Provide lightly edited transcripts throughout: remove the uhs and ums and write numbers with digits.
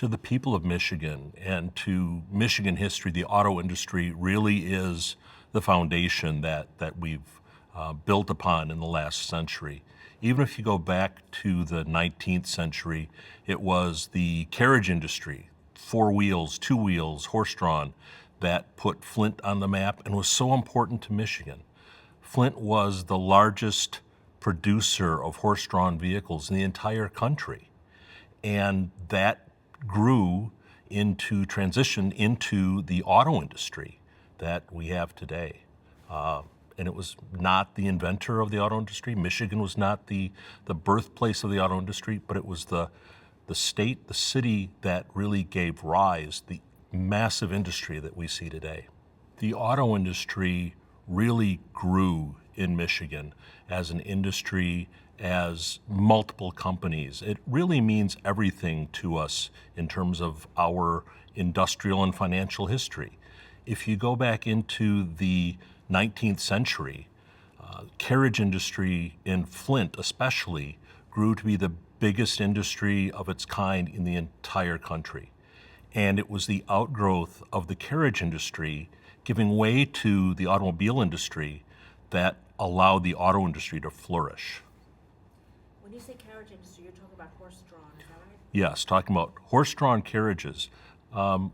To the people of Michigan and to Michigan history, the auto industry really is the foundation that we've built upon in the last century. Even if you go back to the 19th century, it was the carriage industry, 4 wheels, 2 wheels, horse-drawn, that put Flint on the map and was so important to Michigan. Flint was the largest producer of horse-drawn vehicles in the entire country. And that grew into transition into the auto industry that we have today. And it was not the inventor of the auto industry. Michigan was not the birthplace of the auto industry, but it was the state, the city that really gave rise the massive industry that we see today. The auto industry really grew in Michigan as an industry, as multiple companies. It really means everything to us in terms of our industrial and financial history. If you go back into the 19th century, carriage industry in Flint especially grew to be the biggest industry of its kind in the entire country. And it was the outgrowth of the carriage industry giving way to the automobile industry that allowed the auto industry to flourish. When you say carriage industry, you're talking about horse-drawn, is that right? Yes, talking about horse-drawn carriages.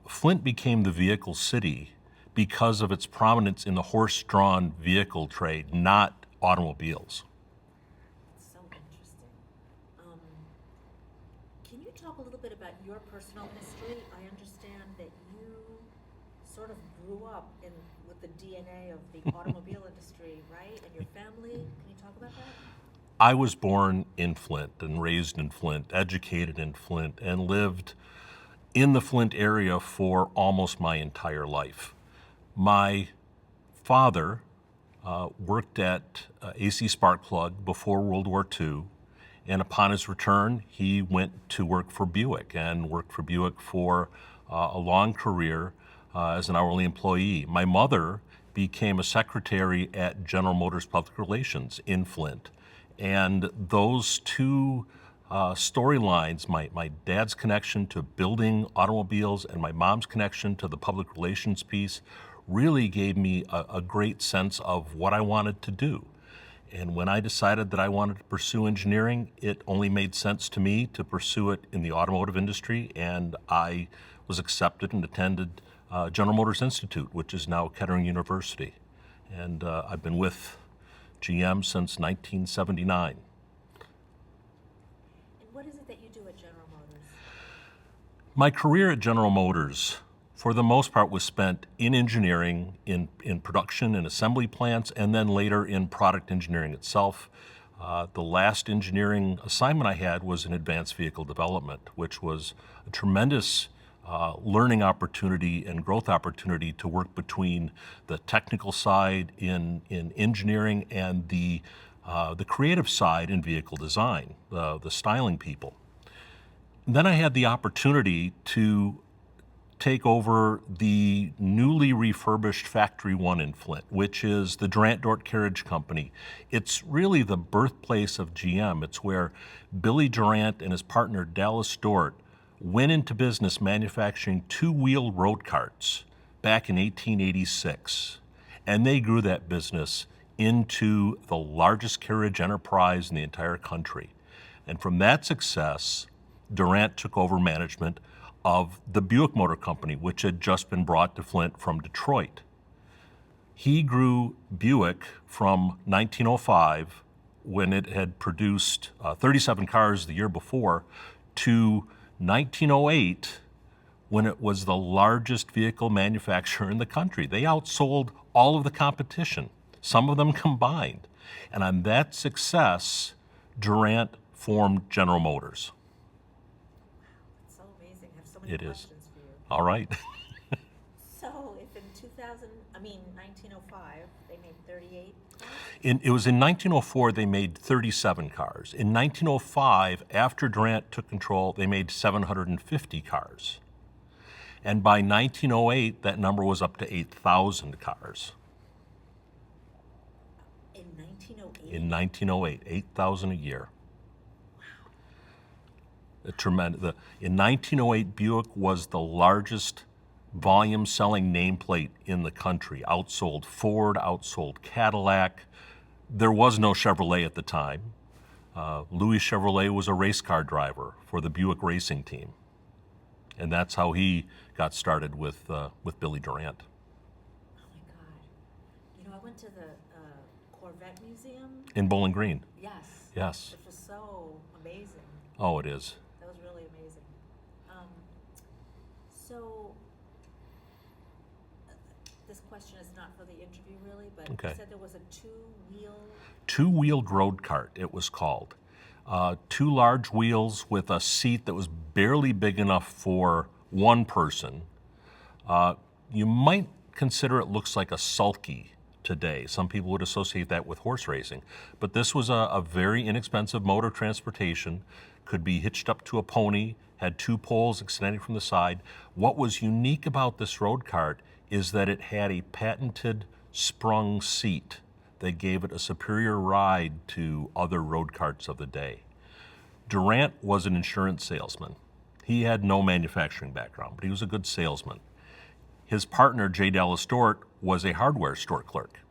Flint became the vehicle city because of its prominence in the horse-drawn vehicle trade, not automobiles. That's so interesting. Can you talk a little bit about your personal history? I understand that you sort of grew up with the DNA of the automobile industry, right? And your family, can you talk about that? I was born in Flint and raised in Flint, educated in Flint, and lived in the Flint area for almost my entire life. My father worked at AC Sparkplug before World War II, and upon his return, he went to work for Buick and worked for Buick for a long career as an hourly employee. My mother became a secretary at General Motors Public Relations in Flint. And those two storylines, my dad's connection to building automobiles and my mom's connection to the public relations piece, really gave me a great sense of what I wanted to do. And when I decided that I wanted to pursue engineering, it only made sense to me to pursue it in the automotive industry, and I was accepted and attended General Motors Institute, which is now Kettering University. And I've been with GM since 1979. And what is it that you do at General Motors? My career at General Motors, for the most part, was spent in engineering, in production and assembly plants, and then later in product engineering itself. The last engineering assignment I had was in advanced vehicle development, which was a tremendous learning opportunity and growth opportunity to work between the technical side in engineering and the creative side in vehicle design, the styling people. And then I had the opportunity to take over the newly refurbished Factory 1 in Flint, which is the Durant Dort Carriage Company. It's really the birthplace of GM. It's where Billy Durant and his partner Dallas Dort went into business manufacturing 2-wheel road carts back in 1886. And they grew that business into the largest carriage enterprise in the entire country. And from that success, Durant took over management of the Buick Motor Company, which had just been brought to Flint from Detroit. He grew Buick from 1905, when it had produced 37 cars the year before, to 1908, when it was the largest vehicle manufacturer in the country. They outsold all of the competition, some of them combined. And on that success, Durant formed General Motors. It's so amazing. I have so many It is. questions for you. All right. So if in 1905, they made 38 cars? It was in 1904 they made 37 cars. In 1905, after Durant took control, they made 750 cars. And by 1908, that number was up to 8,000 cars. In 1908? In 1908, 8,000 a year. In 1908, Buick was the largest volume selling nameplate in the country. Outsold Ford, outsold Cadillac. There was no Chevrolet at the time. Louis Chevrolet was a race car driver for the Buick racing team. And that's how he got started with Billy Durant. Oh my God. I went to the Corvette Museum. In Bowling Green. Yes. Yes. Which was so amazing. Oh, it is. That was really amazing. So, this question is not for the interview really, but Okay. you said there was a Two-wheeled road cart, it was called. Two large wheels with a seat that was barely big enough for one person. You might consider it looks like a sulky today. Some people would associate that with horse racing. But this was a very inexpensive mode of transportation, could be hitched up to a pony, had two poles extending from the side. What was unique about this road cart is that it had a patented sprung seat that gave it a superior ride to other road carts of the day. Durant was an insurance salesman. He had no manufacturing background, but he was a good salesman. His partner, J. Dallas Dort, was a hardware store clerk.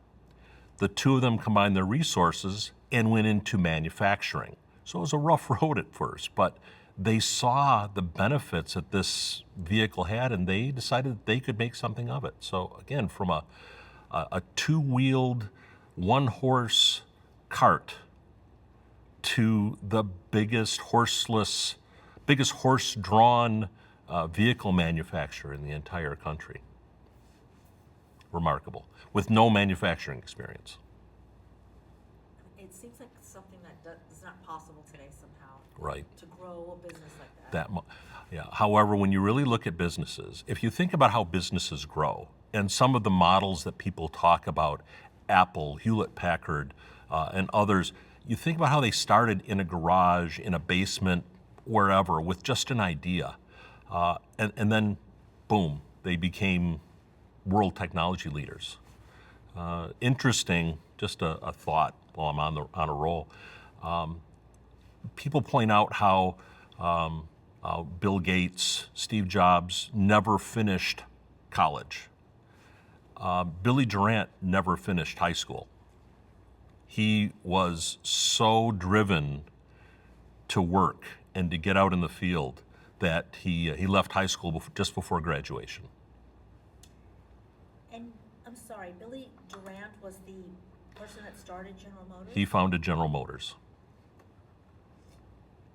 The two of them combined their resources and went into manufacturing. So it was a rough road at first, but they saw the benefits that this vehicle had, and they decided that they could make something of it. So again, from a two-wheeled, one-horse cart to the biggest horse-drawn vehicle manufacturer in the entire country. Remarkable, with no manufacturing experience. It seems like something that is not possible today somehow. Right. To grow a business like that. Yeah. However, when you really look at businesses, if you think about how businesses grow, and some of the models that people talk about, Apple, Hewlett-Packard, and others, you think about how they started in a garage, in a basement, wherever, with just an idea. And then, boom, they became world technology leaders. Interesting, just a thought while I'm on a roll. People point out how Bill Gates, Steve Jobs never finished college. Billy Durant never finished high school. He was so driven to work and to get out in the field that he left high school just before graduation. And I'm sorry, Billy Durant was the person that started General Motors? He founded General Motors.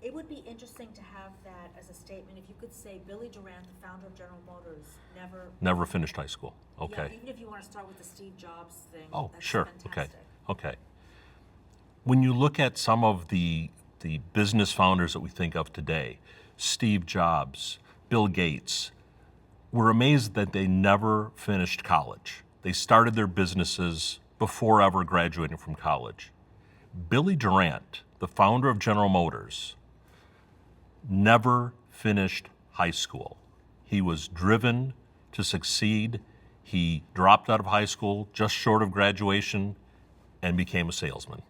It would be interesting to have that as a statement. If you could say Billy Durant, the founder of General Motors, Never finished high school. Okay. Yeah, even if you want to start with the Steve Jobs thing. Oh, that's sure. Fantastic. Okay. When you look at some of the business founders that we think of today, Steve Jobs, Bill Gates, we're amazed that they never finished college. They started their businesses before ever graduating from college. Billy Durant, the founder of General Motors, never finished high school. He was driven to succeed. He dropped out of high school just short of graduation and became a salesman.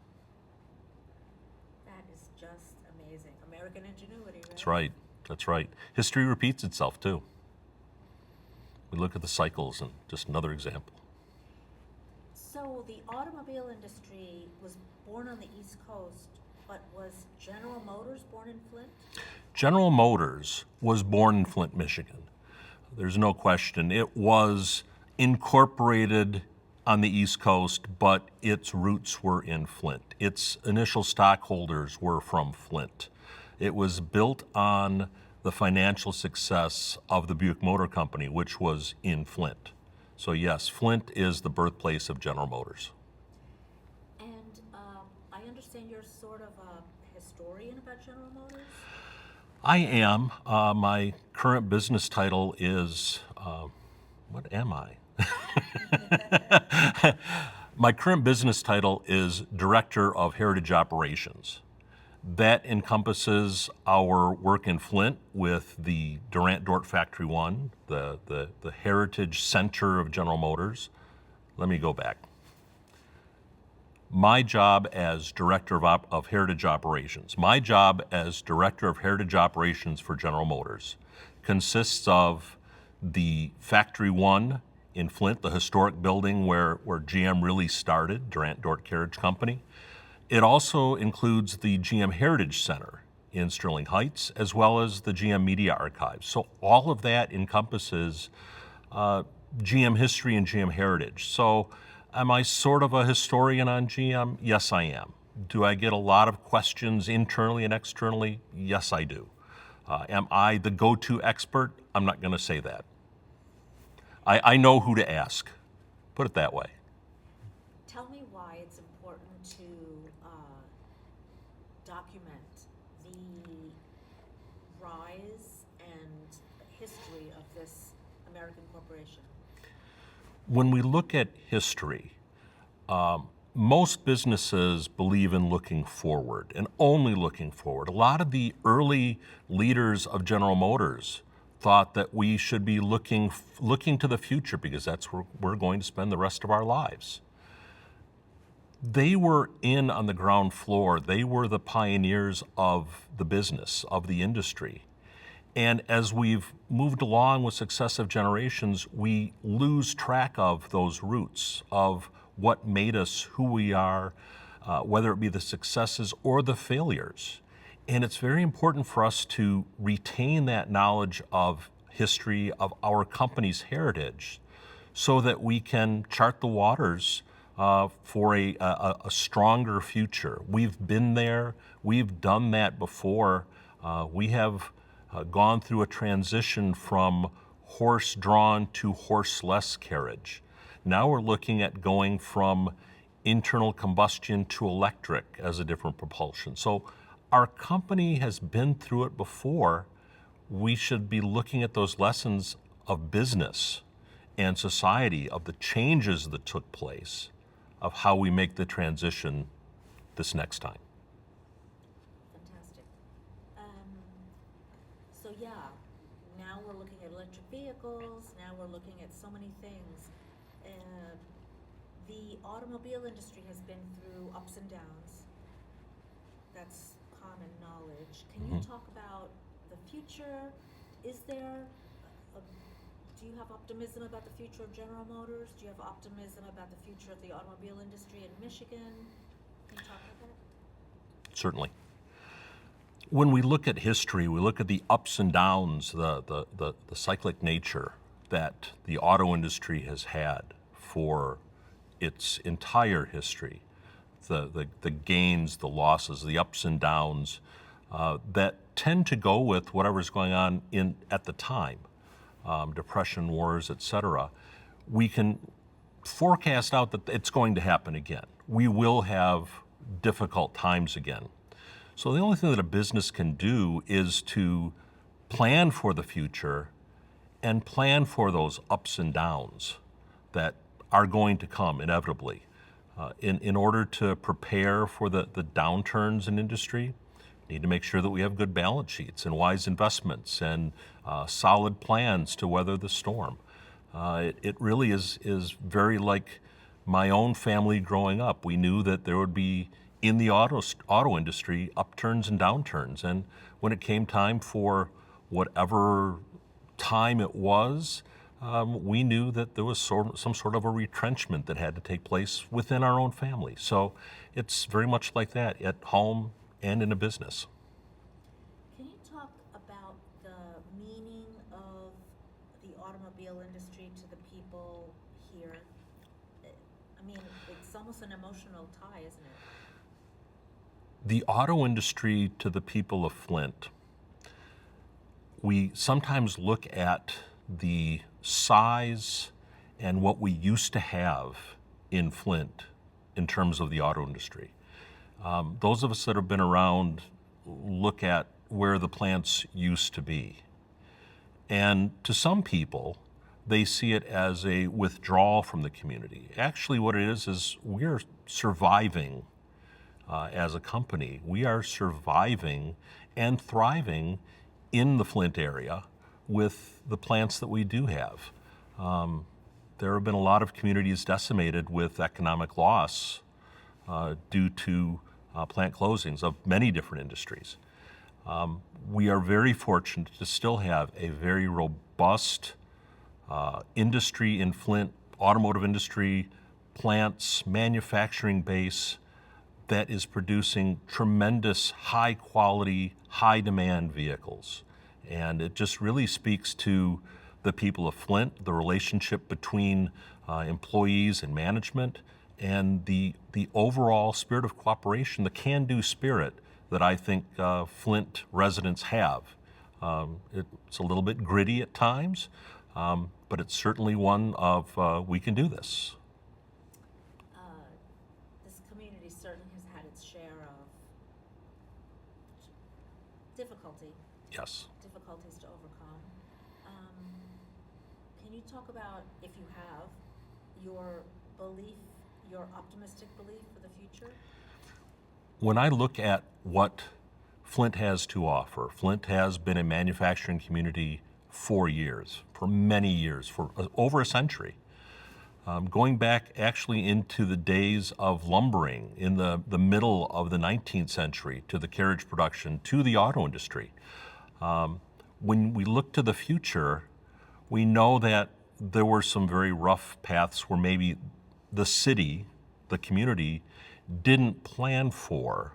That is just amazing. American ingenuity, right? That's right. History repeats itself too. We look at the cycles, and just another example. So the automobile industry was born on the East Coast, but was General Motors born in Flint? General Motors was born in Flint, Michigan. There's no question. It was incorporated on the East Coast, but its roots were in Flint. Its initial stockholders were from Flint. It was built on the financial success of the Buick Motor Company, which was in Flint. So yes, Flint is the birthplace of General Motors. And I understand you're sort of a historian about General Motors? I am. My current business title is, what am I? My current business title is Director of Heritage Operations. That encompasses our work in Flint with the Durant Dort Factory 1, the heritage center of General Motors. Let me go back. My job as Director of Heritage Operations, my job as Director of Heritage Operations for General Motors consists of the Factory 1 in Flint, the historic building where GM really started, Durant, Dort, Carriage Company. It also includes the GM Heritage Center in Sterling Heights, as well as the GM Media Archives. So all of that encompasses GM history and GM heritage. So am I sort of a historian on GM? Yes, I am. Do I get a lot of questions internally and externally? Yes, I do. Am I the go-to expert? I'm not going to say that. I know who to ask, put it that way. Tell me why it's important to document the rise and history of this American corporation. When we look at history, most businesses believe in looking forward and only looking forward. A lot of the early leaders of General Motors thought that we should be looking to the future because that's where we're going to spend the rest of our lives. They were in on the ground floor. They were the pioneers of the business, of the industry. And as we've moved along with successive generations, we lose track of those roots, of what made us who we are, whether it be the successes or the failures. And it's very important for us to retain that knowledge of history, of our company's heritage, so that we can chart the waters for a stronger future. We've been there, we've done that before. We have gone through a transition from horse-drawn to horseless carriage. Now we're looking at going from internal combustion to electric as a different propulsion. So our company has been through it before. We should be looking at those lessons of business and society, of the changes that took place, of how we make the transition this next time. Fantastic. So yeah, now we're looking at electric vehicles, now we're looking at so many things. The automobile industry has been through ups and downs. That's common knowledge. Can you talk about the future? Is there, do you have optimism about the future of General Motors? Do you have optimism about the future of the automobile industry in Michigan? Can you talk about that? Certainly. When we look at history, we look at the ups and downs, the cyclic nature that the auto industry has had for its entire history, the gains, the losses, the ups and downs that tend to go with whatever's going on at the time, depression, wars, etc. We can forecast out that it's going to happen again. We will have difficult times again. So the only thing that a business can do is to plan for the future and plan for those ups and downs that are going to come inevitably. In order to prepare for the downturns in industry, we need to make sure that we have good balance sheets and wise investments and solid plans to weather the storm. It really is very like my own family growing up. We knew that there would be, in the auto industry, upturns and downturns. And when it came time for whatever time it was, we knew that there was some sort of a retrenchment that had to take place within our own family. So it's very much like that at home and in a business. Can you talk about the meaning of the automobile industry to the people here? I mean, it's almost an emotional tie, isn't it? The auto industry to the people of Flint, we sometimes look at the size and what we used to have in Flint in terms of the auto industry. Those of us that have been around look at where the plants used to be. And to some people, they see it as a withdrawal from the community. Actually, what it is we're surviving as a company. We are surviving and thriving in the Flint area with the plants that we do have. There have been a lot of communities decimated with economic loss due to plant closings of many different industries. We are very fortunate to still have a very robust industry in Flint, automotive industry, plants, manufacturing base that is producing tremendous high quality, high demand vehicles. And it just really speaks to the people of Flint, the relationship between employees and management, and the overall spirit of cooperation, the can-do spirit that I think Flint residents have. It's a little bit gritty at times, but it's certainly one of we can do this. This community certainly has had its share of Yes. difficulties to overcome. Can you talk about, if you have, your belief, your optimistic belief for the future? When I look at what Flint has to offer, Flint has been a manufacturing community for many years, for over a century. Going back actually into the days of lumbering in the middle of the 19th century, to the carriage production, to the auto industry. When we look to the future, we know that there were some very rough paths where maybe the city, the community, didn't plan for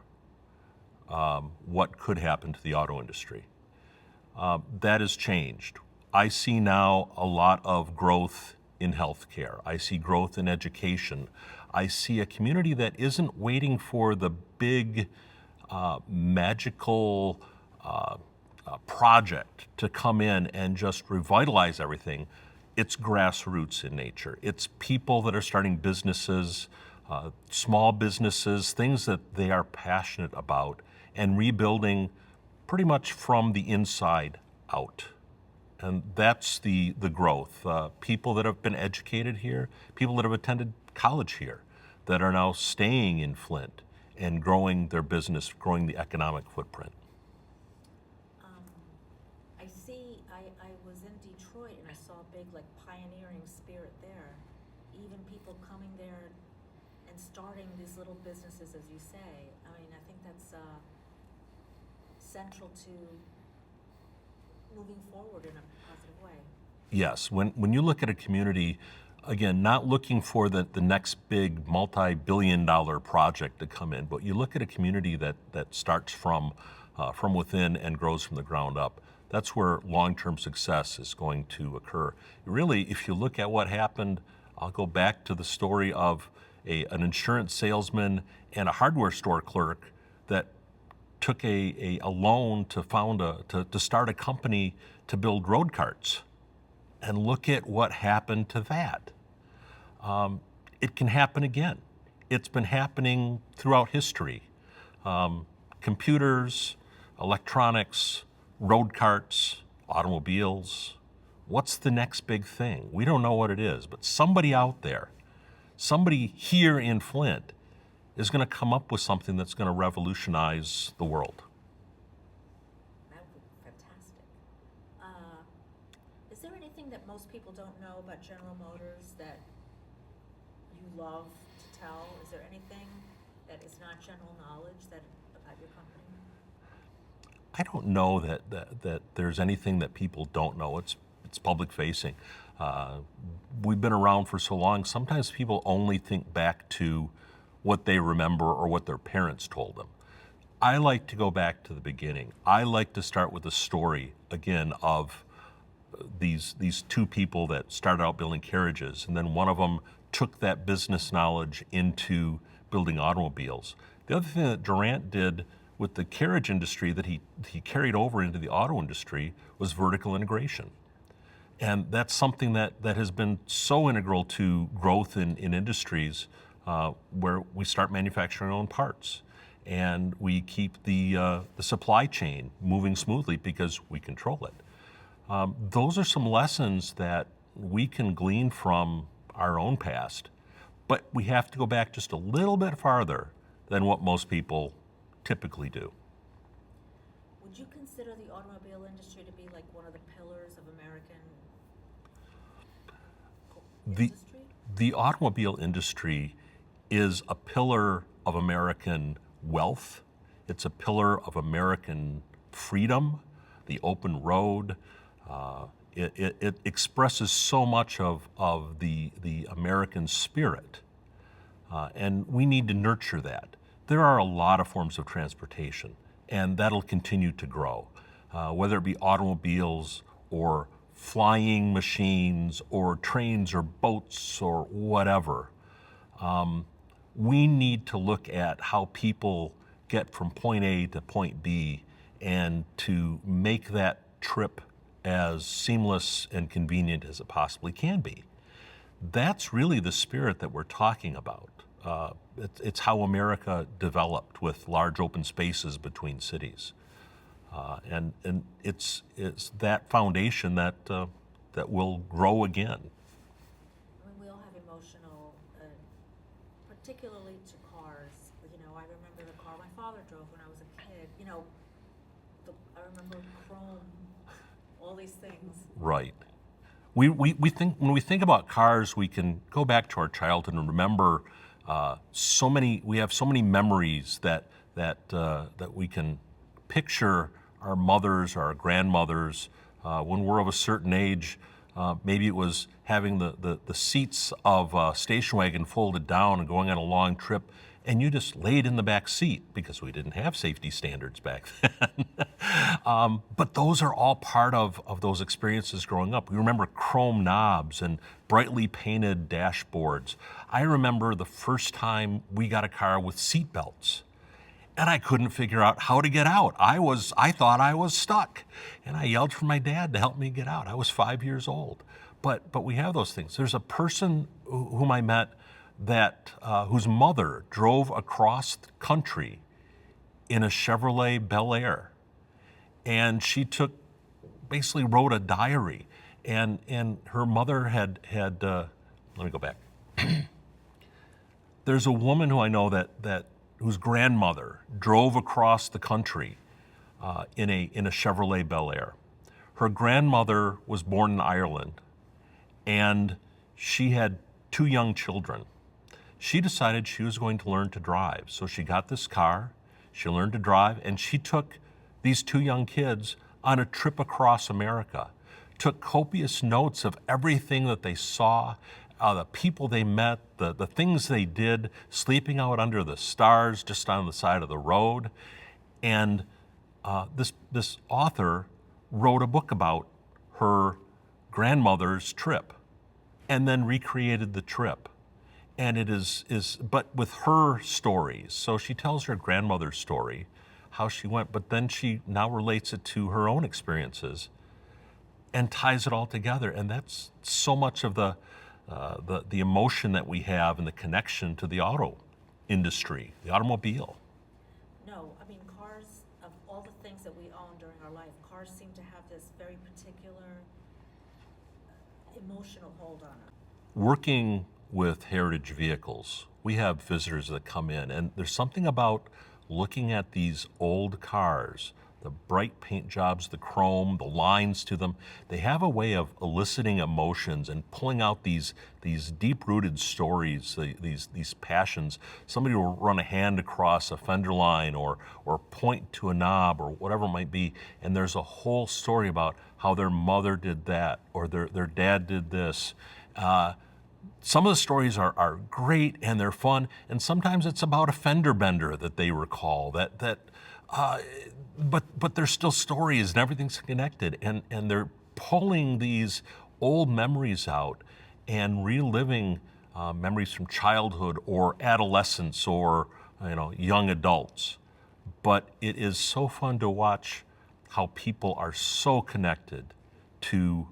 what could happen to the auto industry. That has changed. I see now a lot of growth in healthcare. I see growth in education. I see a community that isn't waiting for the big magical project to come in and just revitalize everything. It's grassroots in nature. It's people that are starting businesses, small businesses, things that they are passionate about, and rebuilding pretty much from the inside out. And that's the growth. People that have been educated here, people that have attended college here, that are now staying in Flint and growing their business, growing the economic footprint. I was in Detroit and I saw a big pioneering spirit there. Even people coming there and starting these little businesses, as you say. I mean, I think that's central to moving forward in a positive way. Yes, when you look at a community, again, not looking for the next big multi-billion-dollar project to come in, but you look at a community that starts from within and grows from the ground up. That's where long-term success is going to occur. Really, if you look at what happened, I'll go back to the story of an insurance salesman and a hardware store clerk that took a loan to start a company to build road carts. And look at what happened to that. It can happen again. It's been happening throughout history. Computers, electronics, road carts, automobiles. What's the next big thing? We don't know what it is, but somebody out there, somebody here in Flint, is going to come up with something that's going to revolutionize the world. That would be fantastic. Is there anything that most people don't know about General Motors that you love to tell? Is there anything that is not general knowledge about your company? I don't know that there's anything that people don't know. It's public facing. We've been around for so long, sometimes people only think back to what they remember or what their parents told them. I like to go back to the beginning. I like to start with the story, again, of these two people that started out building carriages, and then one of them took that business knowledge into building automobiles. The other thing that Durant did with the carriage industry that he carried over into the auto industry was vertical integration. And that's something that has been so integral to growth in industries where we start manufacturing our own parts. And we keep the supply chain moving smoothly because we control it. Those are some lessons that we can glean from our own past, but we have to go back just a little bit farther than what most people typically do. Would you consider the automobile industry to be like one of the pillars of American industry? The automobile industry is a pillar of American wealth. It's a pillar of American freedom, the open road. It expresses so much of the American spirit, and we need to nurture that. There are a lot of forms of transportation, and that'll continue to grow, whether it be automobiles or flying machines or trains or boats or whatever. We need to look at how people get from point A to point B and to make that trip as seamless and convenient as it possibly can be. That's really the spirit that we're talking about. It's how America developed with large open spaces between cities. And it's that foundation that will grow again. I mean, we all have emotional, particularly to cars. You know, I remember the car my father drove when I was a kid. You know, I remember chrome, all these things. Right. We think when we think about cars, we can go back to our childhood and remember so many. We have so many memories that we can picture our mothers, our grandmothers. When we're of a certain age, maybe it was having the seats of a station wagon folded down and going on a long trip, and you just laid in the back seat because we didn't have safety standards back then. But those are all part of those experiences growing up. We remember chrome knobs and brightly painted dashboards. I remember the first time we got a car with seat belts, and I couldn't figure out how to get out. I thought I was stuck, and I yelled for my dad to help me get out. I was 5 years old. But we have those things. There's a person whom I met that whose mother drove across the country in a Chevrolet Bel Air, and she basically wrote a diary, and her mother had let me go back. There's a woman who I know that whose grandmother drove across the country in a Chevrolet Bel Air. Her grandmother was born in Ireland, and she had 2 young children. She decided she was going to learn to drive. So she got this car, she learned to drive, and she took these 2 young kids on a trip across America, took copious notes of everything that they saw, the people they met, the things they did, sleeping out under the stars just on the side of the road. And this author wrote a book about her grandmother's trip and then recreated the trip. And it is but with her stories. So she tells her grandmother's story, how she went, but then she now relates it to her own experiences and ties it all together. And that's so much of the emotion that we have and the connection to the auto industry, the automobile. No, I mean, cars, of all the things that we own during our life, cars seem to have this very particular emotional hold on us. Working with heritage vehicles, we have visitors that come in, and there's something about looking at these old cars, the bright paint jobs, the chrome, the lines to them. They have a way of eliciting emotions and pulling out these deep-rooted stories, these passions. Somebody will run a hand across a fender line or point to a knob or whatever it might be, and there's a whole story about how their mother did that or their dad did this. Some of the stories are great and they're fun, and sometimes it's about a fender bender that they recall. But there's still stories and everything's connected, and they're pulling these old memories out and reliving memories from childhood or adolescence or young adults. But it is so fun to watch how people are so connected to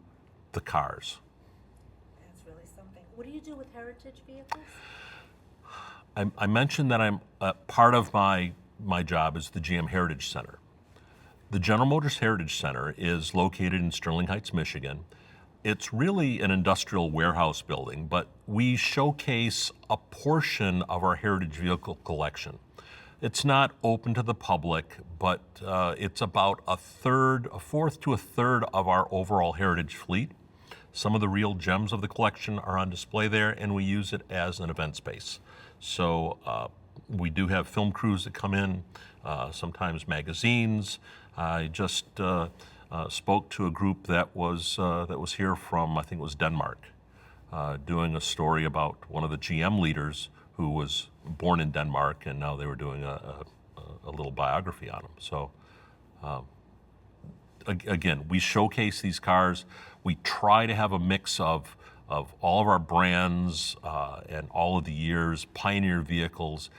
the cars. What do you do with heritage vehicles? I mentioned that I'm part of my job is the GM Heritage Center. The General Motors Heritage Center is located in Sterling Heights, Michigan. It's really an industrial warehouse building, but we showcase a portion of our heritage vehicle collection. It's not open to the public, but it's about a fourth to a third of our overall heritage fleet. Some of the real gems of the collection are on display there, and we use it as an event space. So We do have film crews that come in, sometimes magazines. I just spoke to a group that was here from, I think it was Denmark, doing a story about one of the GM leaders who was born in Denmark, and now they were doing a little biography on him. So again, we showcase these cars. We try to have a mix of all of our brands and all of the years, pioneer vehicles,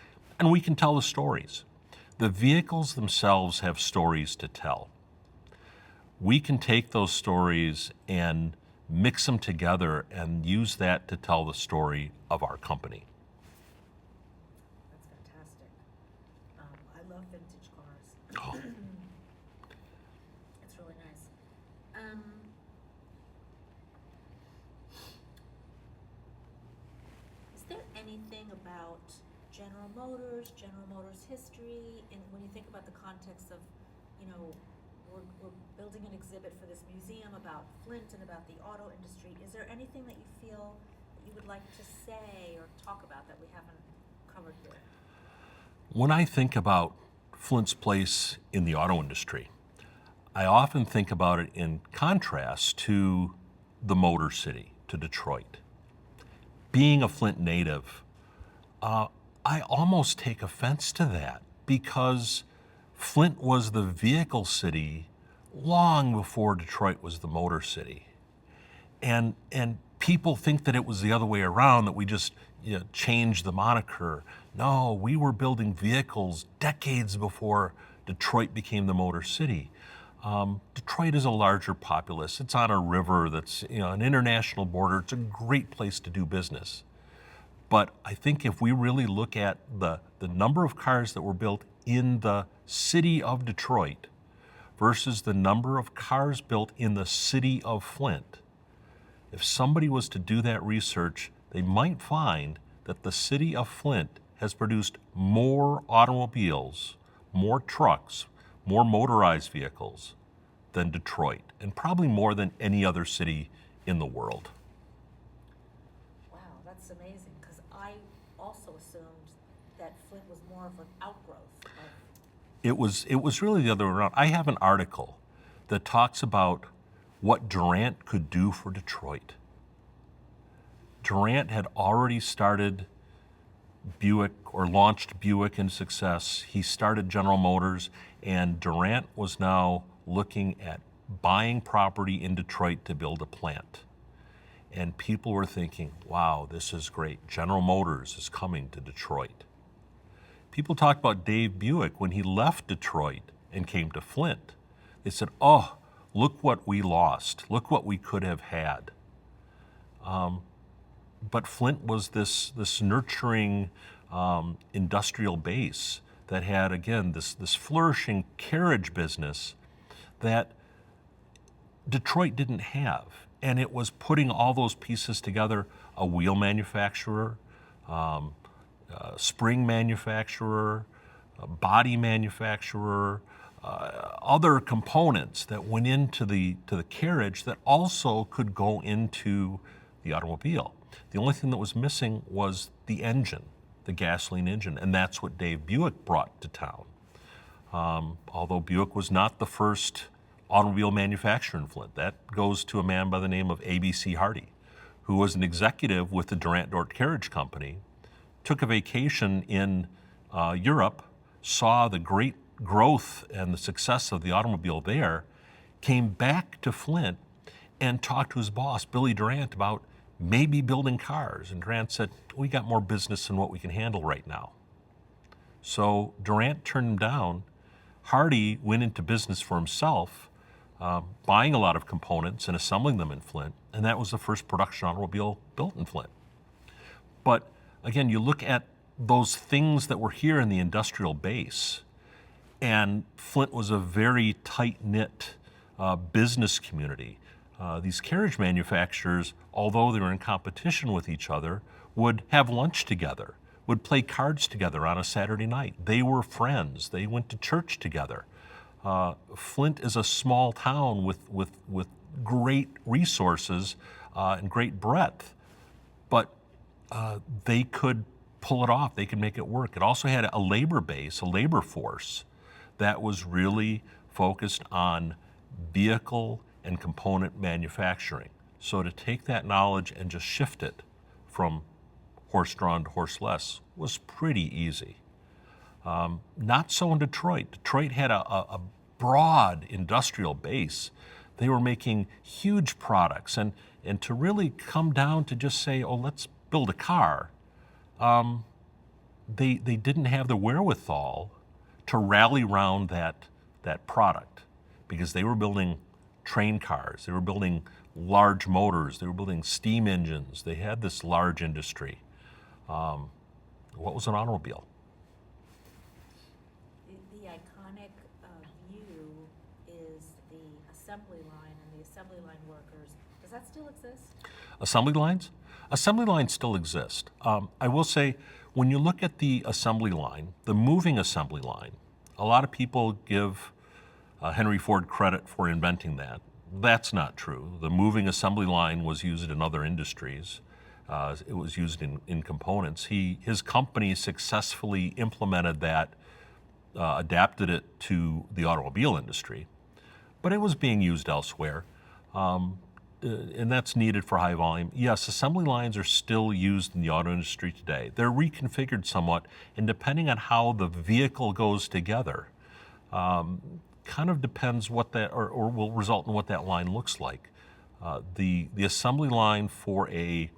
and we can tell the stories. The vehicles themselves have stories to tell. We can take those stories and mix them together and use that to tell the story of our company. That's fantastic. I love vintage cars. Oh. It's really nice. Is there anything about General Motors history, and when you think about the context of, we're building an exhibit for this museum about Flint and about the auto industry, is there anything that you feel that you would like to say or talk about that we haven't covered here? When I think about Flint's place in the auto industry, I often think about it in contrast to the Motor City, to Detroit. Being a Flint native, I almost take offense to that, because Flint was the vehicle city long before Detroit was the Motor City. And people think that it was the other way around, that we just changed the moniker. No, we were building vehicles decades before Detroit became the Motor City. Detroit is a larger populace. It's on a river that's an international border. It's a great place to do business. But I think if we really look at the number of cars that were built in the city of Detroit versus the number of cars built in the city of Flint, if somebody was to do that research, they might find that the city of Flint has produced more automobiles, more trucks, more motorized vehicles than Detroit, and probably more than any other city in the world. Wow, that's amazing, because I also assumed that Flint was more of an outgrowth of... It was really the other way around. I have an article that talks about what Durant could do for Detroit. Durant had already started Buick, or launched Buick in success. He started General Motors, and Durant was now looking at buying property in Detroit to build a plant. And people were thinking, wow, this is great. General Motors is coming to Detroit. People talked about Dave Buick when he left Detroit and came to Flint. They said, oh, look what we lost. Look what we could have had. But Flint was this nurturing industrial base that had, again, this flourishing carriage business that Detroit didn't have. And it was putting all those pieces together: a wheel manufacturer, spring manufacturer, a body manufacturer, other components that went into the carriage that also could go into the automobile. The only thing that was missing was the engine, the gasoline engine, and that's what Dave Buick brought to town. Although Buick was not the first automobile manufacturer in Flint. That goes to a man by the name of A.B.C. Hardy, who was an executive with the Durant Dort Carriage Company, took a vacation in Europe, saw the great growth and the success of the automobile there, came back to Flint and talked to his boss, Billy Durant, about maybe building cars. And Durant said, we got more business than what we can handle right now. So Durant turned him down. Hardy went into business for himself, buying a lot of components and assembling them in Flint, and that was the first production automobile built in Flint. But again, you look at those things that were here in the industrial base, and Flint was a very tight-knit business community. These carriage manufacturers, although they were in competition with each other, would have lunch together, would play cards together on a Saturday night. They were friends. They went to church together. Flint is a small town with great resources and great breadth, but they could pull it off. They could make it work. It also had a labor base, a labor force that was really focused on vehicle and component manufacturing. So to take that knowledge and just shift it from horse-drawn to horseless was pretty easy. Not so in Detroit. Detroit had a broad industrial base. They were making huge products, and to really come down to just say, oh, let's build a car, they didn't have the wherewithal to rally around that product, because they were building train cars, they were building large motors, they were building steam engines. They had this large industry. What was an automobile? The iconic view is the assembly line and the assembly line workers. Does that still exist? Assembly lines? Assembly lines still exist. I will say, when you look at the assembly line, the moving assembly line, a lot of people give Henry Ford credit for inventing that. That's not true. The moving assembly line was used in other industries. It was used in components. His company successfully implemented that, adapted it to the automobile industry, but it was being used elsewhere. And that's needed for high volume. Yes, assembly lines are still used in the auto industry today. They're reconfigured somewhat, and depending on how the vehicle goes together, kind of depends what that, or will result in what that line looks like. The assembly line for an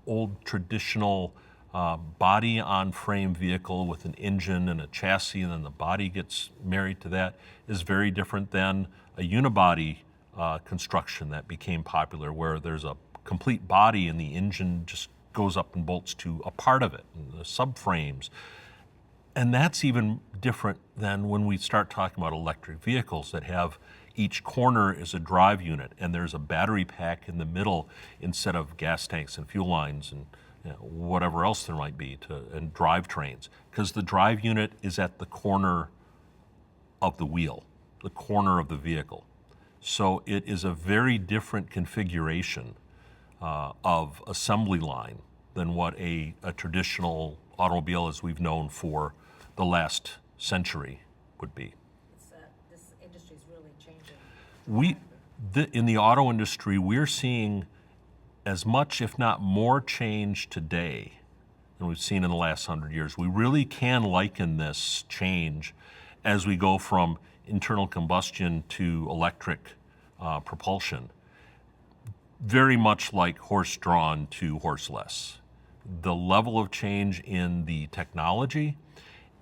old traditional body on frame vehicle with an engine and a chassis, and then the body gets married to that, is very different than a unibody construction that became popular, where there's a complete body and the engine just goes up and bolts to a part of it, and the subframes. And that's even different than when we start talking about electric vehicles that have each corner is a drive unit, and there's a battery pack in the middle instead of gas tanks and fuel lines and whatever else there might be, and drivetrains, because the drive unit is at the corner of the wheel, the corner of the vehicle. So it is a very different configuration of assembly line than what a traditional automobile, as we've known for the last century, would be. This industry is really changing. In the auto industry, we're seeing as much, if not more, change today than we've seen in the last 100 years. We really can liken this change as we go from internal combustion to electric propulsion, very much like horse-drawn to horseless. The level of change in the technology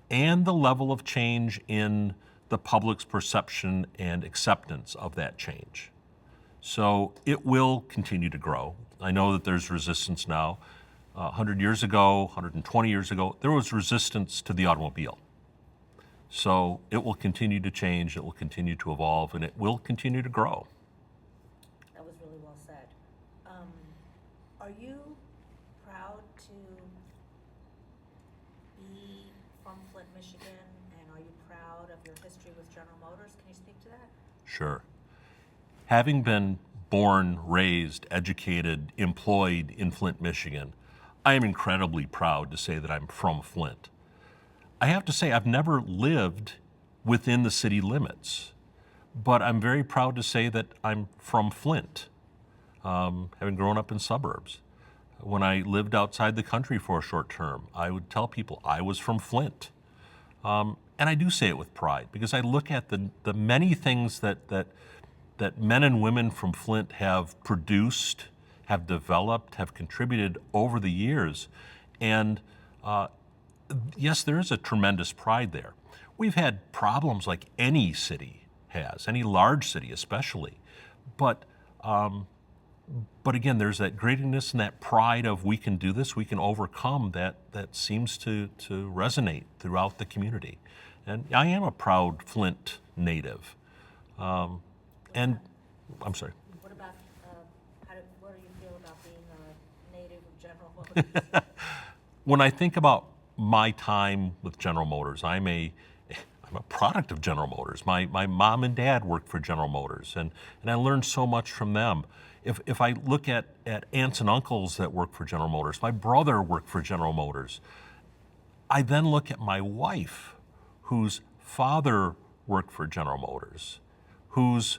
and the level of change in the public's perception and acceptance of that change. So it will continue to grow. I know that there's resistance now. 100 years ago, 120 years ago, there was resistance to the automobile. So it will continue to change, it will continue to evolve, and it will continue to grow. That was really well said. Are you proud to be from Flint, Michigan, and are you proud of your history with General Motors? Can you speak to that? Sure. Having been born, raised, educated, employed in Flint, Michigan, I am incredibly proud to say that I'm from Flint. I have to say I've never lived within the city limits, but I'm very proud to say that I'm from Flint, having grown up in suburbs. When I lived outside the country for a short term, I would tell people I was from Flint. And I do say it with pride, because I look at the many things that men and women from Flint have produced, have developed, have contributed over the years. And yes, there is a tremendous pride there. We've had problems like any city has, any large city especially. But again, there's that greatness and that pride of we can do this, we can overcome, that seems to resonate throughout the community. And I am a proud Flint native. And I'm sorry. What about, what do you feel about being a native of General Motors? When I think about my time with General Motors, I'm a I'm a product of General Motors. My mom and dad worked for General Motors, and I learned so much from them. If I look at aunts and uncles that work for General Motors, my brother worked for General Motors. I then look at my wife, whose father worked for General Motors, whose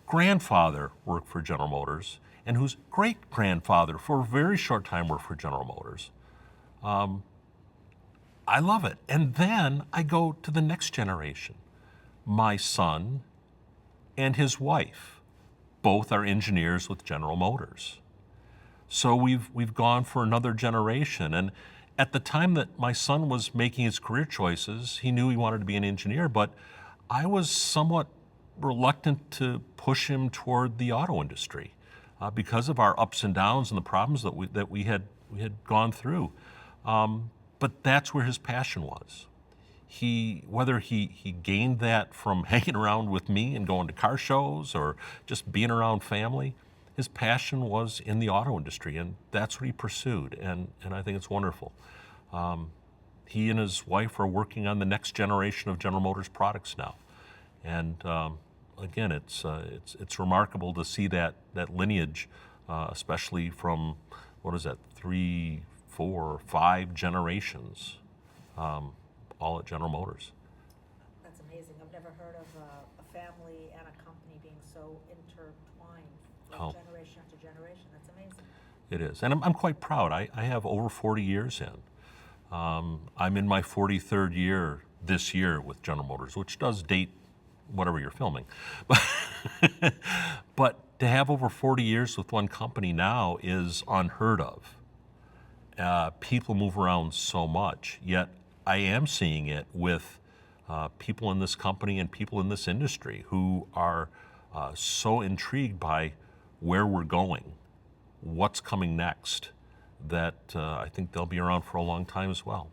grandfather worked for General Motors, and whose great-grandfather for a very short time worked for General Motors. I love it. And then I go to the next generation. My son and his wife, both are engineers with General Motors. So we've gone for another generation. And at the time that my son was making his career choices, he knew he wanted to be an engineer, but I was somewhat reluctant to push him toward the auto industry because of our ups and downs and the problems that we had gone through. But that's where his passion was. Whether he gained that from hanging around with me and going to car shows or just being around family, his passion was in the auto industry, and that's what he pursued, and I think it's wonderful. He and his wife are working on the next generation of General Motors products now, and again, it's remarkable to see that lineage, especially from, what is that, 3, 4, 5 generations, all at General Motors. That's amazing. I've never heard of a family and a company being so intertwined, like generation after generation. That's amazing. It is, and I'm quite proud. I have over 40 years in. I'm in my 43rd year this year with General Motors, which does date whatever you're filming. But to have over 40 years with one company now is unheard of. People move around so much, yet I am seeing it with people in this company and people in this industry who are so intrigued by where we're going, what's coming next, that I think they'll be around for a long time as well.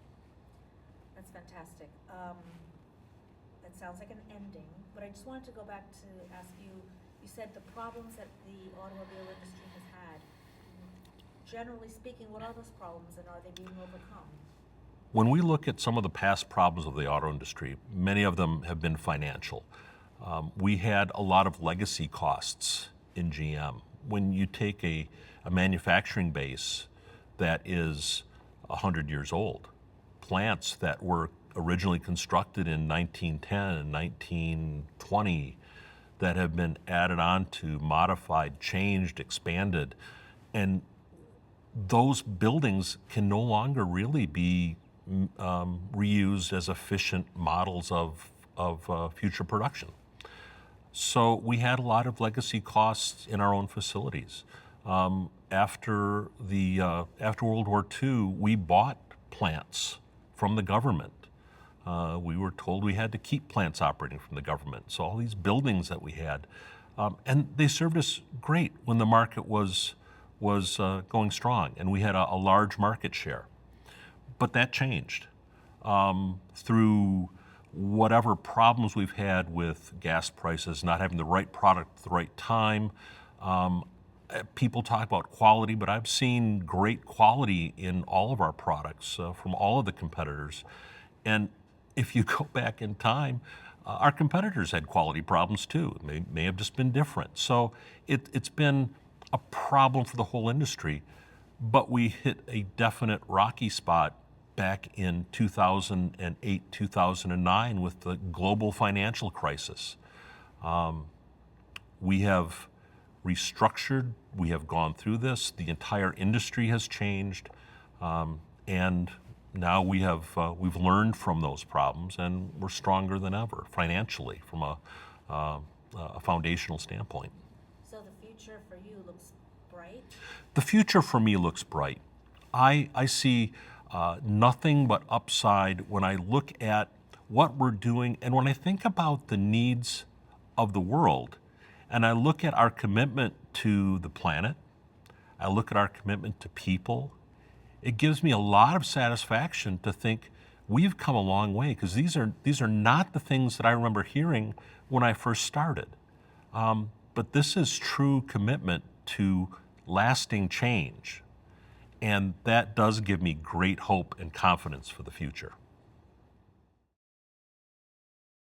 That's fantastic. That sounds like an ending, but I just wanted to go back to ask you, you said the problems that the automobile industry has had. Generally speaking, what are those problems, and are they being overcome? When we look at some of the past problems of the auto industry, many of them have been financial. We had a lot of legacy costs in GM. When you take a manufacturing base that is 100 years old, plants that were originally constructed in 1910 and 1920 that have been added on to, modified, changed, expanded, and those buildings can no longer really be reused as efficient models of future production. So we had a lot of legacy costs in our own facilities. After World War II, we bought plants from the government. We were told we had to keep plants operating from the government. So all these buildings that we had, and they served us great when the market was going strong, and we had a large market share. But that changed through whatever problems we've had with gas prices, not having the right product at the right time. People talk about quality, but I've seen great quality in all of our products from all of the competitors. And if you go back in time, our competitors had quality problems too. They may have just been different. So it's been a problem for the whole industry, but we hit a definite rocky spot back in 2008, 2009 with the global financial crisis. We have restructured, we have gone through this, the entire industry has changed, and now we've learned from those problems, and we're stronger than ever financially from a foundational standpoint. So the future for you looks bright? The future for me looks bright. I see nothing but upside when I look at what we're doing, and when I think about the needs of the world, and I look at our commitment to the planet, I look at our commitment to people, it gives me a lot of satisfaction to think we've come a long way, because these are not the things that I remember hearing when I first started. But this is true commitment to lasting change. And that does give me great hope and confidence for the future.